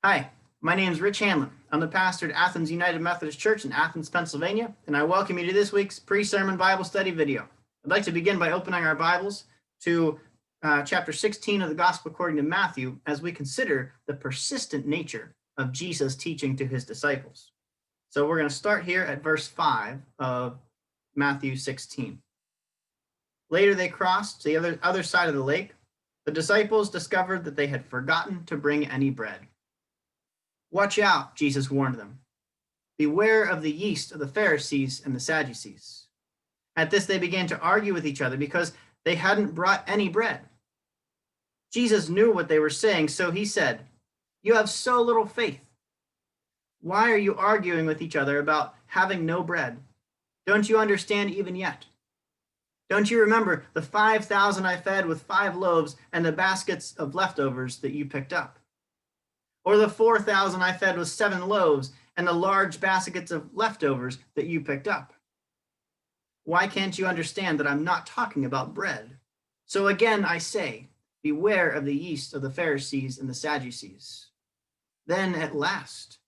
Hi, my name is Rich Hanlon. I'm the pastor at Athens United Methodist Church in Athens, Pennsylvania, and I welcome you to this week's pre-sermon Bible study video. I'd like to begin by opening our Bibles to chapter 16 of the Gospel according to Matthew as we consider the persistent nature of Jesus' teaching to his disciples. So we're going to start here at verse 5 of Matthew 16. Later they crossed to the other side of the lake. The disciples discovered that they had forgotten to bring any bread. "Watch out," Jesus warned them. "Beware of the yeast of the Pharisees and the Sadducees." At this, they began to argue with each other because they hadn't brought any bread. Jesus knew what they were saying, so he said, "You have so little faith. Why are you arguing with each other about having no bread? Don't you understand even yet? Don't you remember the 5,000 I fed with 5 loaves and the baskets of leftovers that you picked up? Or the 4,000 I fed with 7 loaves and the large baskets of leftovers that you picked up? Why can't you understand that I'm not talking about bread? So again, I say, beware of the yeast of the Pharisees and the Sadducees." Then at last,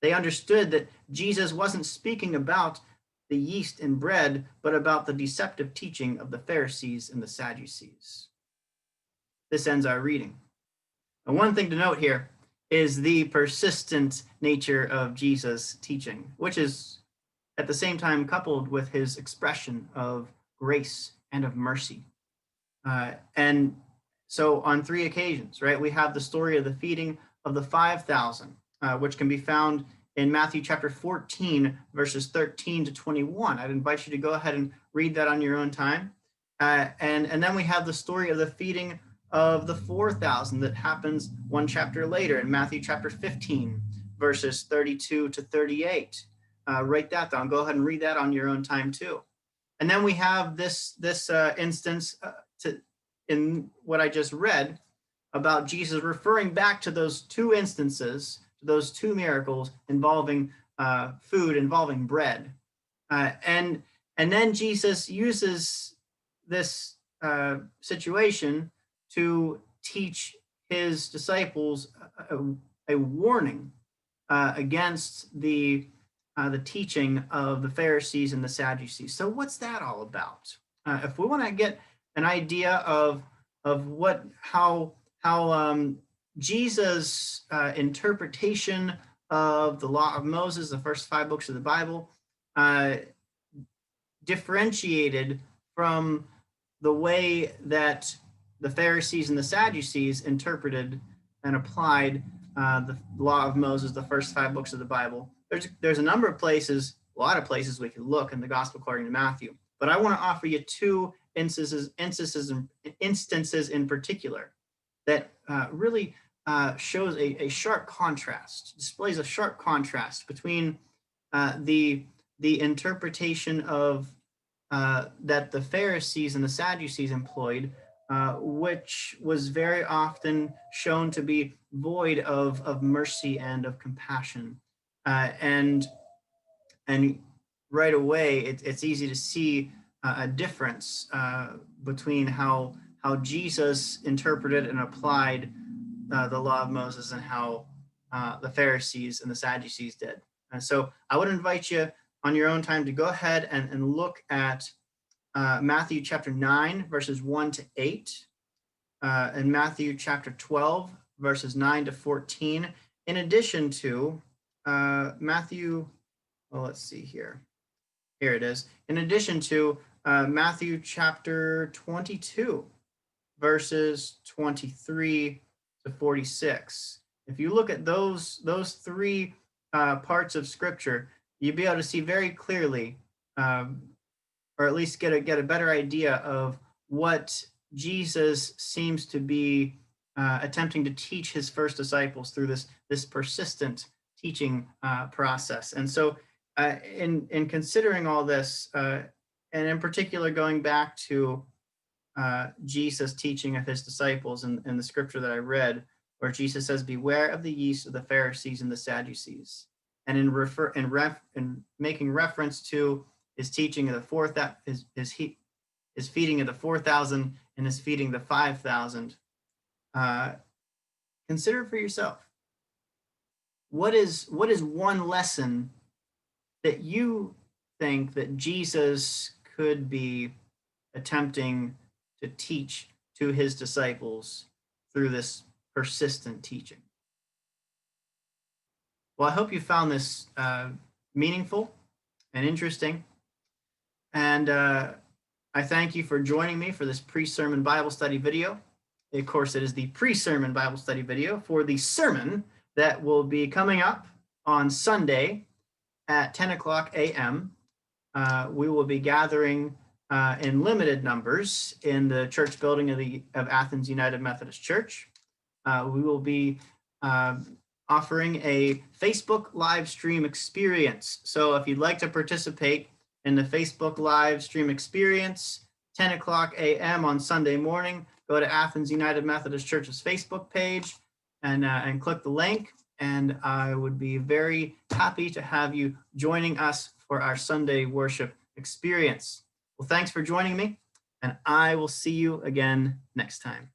they understood that Jesus wasn't speaking about the yeast in bread, but about the deceptive teaching of the Pharisees and the Sadducees. This ends our reading. And one thing to note here is the persistent nature of Jesus' teaching, which is at the same time coupled with his expression of grace and of mercy. And so on 3 occasions, right, we have the story of the feeding of the 5,000, which can be found in Matthew chapter 14, verses 13 to 21. I'd invite you to go ahead and read that on your own time. And then we have the story of the feeding of the 4,000 that happens one chapter later in Matthew chapter 15, verses 32 to 38. Write that down. Go ahead and read that on your own time too. And then we have this instance in what I just read about Jesus referring back to those 2 instances, to those 2 miracles involving food, involving bread. And then Jesus uses this situation to teach his disciples a warning against the teaching of the Pharisees and the Sadducees. So what's that all about? If we want to get an idea of how Jesus' interpretation of the law of Moses, the first 5 books of the Bible, differentiated from the way that the Pharisees and the Sadducees interpreted and applied the law of Moses, the first 5 books of the Bible. There's a number of places, a lot of places we could look in the Gospel according to Matthew, but I want to offer you 2 instances in particular that really shows a sharp contrast, displays a sharp contrast between the interpretation of that the Pharisees and the Sadducees employed, which was very often shown to be void of mercy and of compassion. And right away, it's easy to see a difference between how Jesus interpreted and applied the law of Moses and how the Pharisees and the Sadducees did. And so I would invite you on your own time to go ahead and look at Matthew chapter 9, verses 1 to 8, and Matthew chapter 12, verses 9 to 14, in addition to Matthew, well, let's see here. Here it is. In addition to Matthew chapter 22, verses 23 to 46. If you look at those 3 parts of Scripture, you'll be able to see very clearly, or at least get a better idea of what Jesus seems to be attempting to teach his first disciples through this persistent teaching process. And so in considering all this, and in particular going back to Jesus' teaching of his disciples in the scripture that I read, where Jesus says, "Beware of the yeast of the Pharisees and the Sadducees," and in making reference to his teaching of the his feeding of the 4,000 and his feeding the 5,000, consider for yourself. what is one lesson that you think that Jesus could be attempting to teach to his disciples through this persistent teaching? Well, I hope you found this meaningful and interesting. And I thank you for joining me for this pre-sermon Bible study video. Of course, it is the pre-sermon Bible study video for the sermon that will be coming up on Sunday at 10 o'clock a.m. We will be gathering in limited numbers in the church building of Athens United Methodist Church. We will be offering a Facebook live stream experience. So if you'd like to participate in the Facebook live stream experience, 10 o'clock a.m. on Sunday morning, go to Athens United Methodist Church's Facebook page and click the link. And I would be very happy to have you joining us for our Sunday worship experience. Well, thanks for joining me, and I will see you again next time.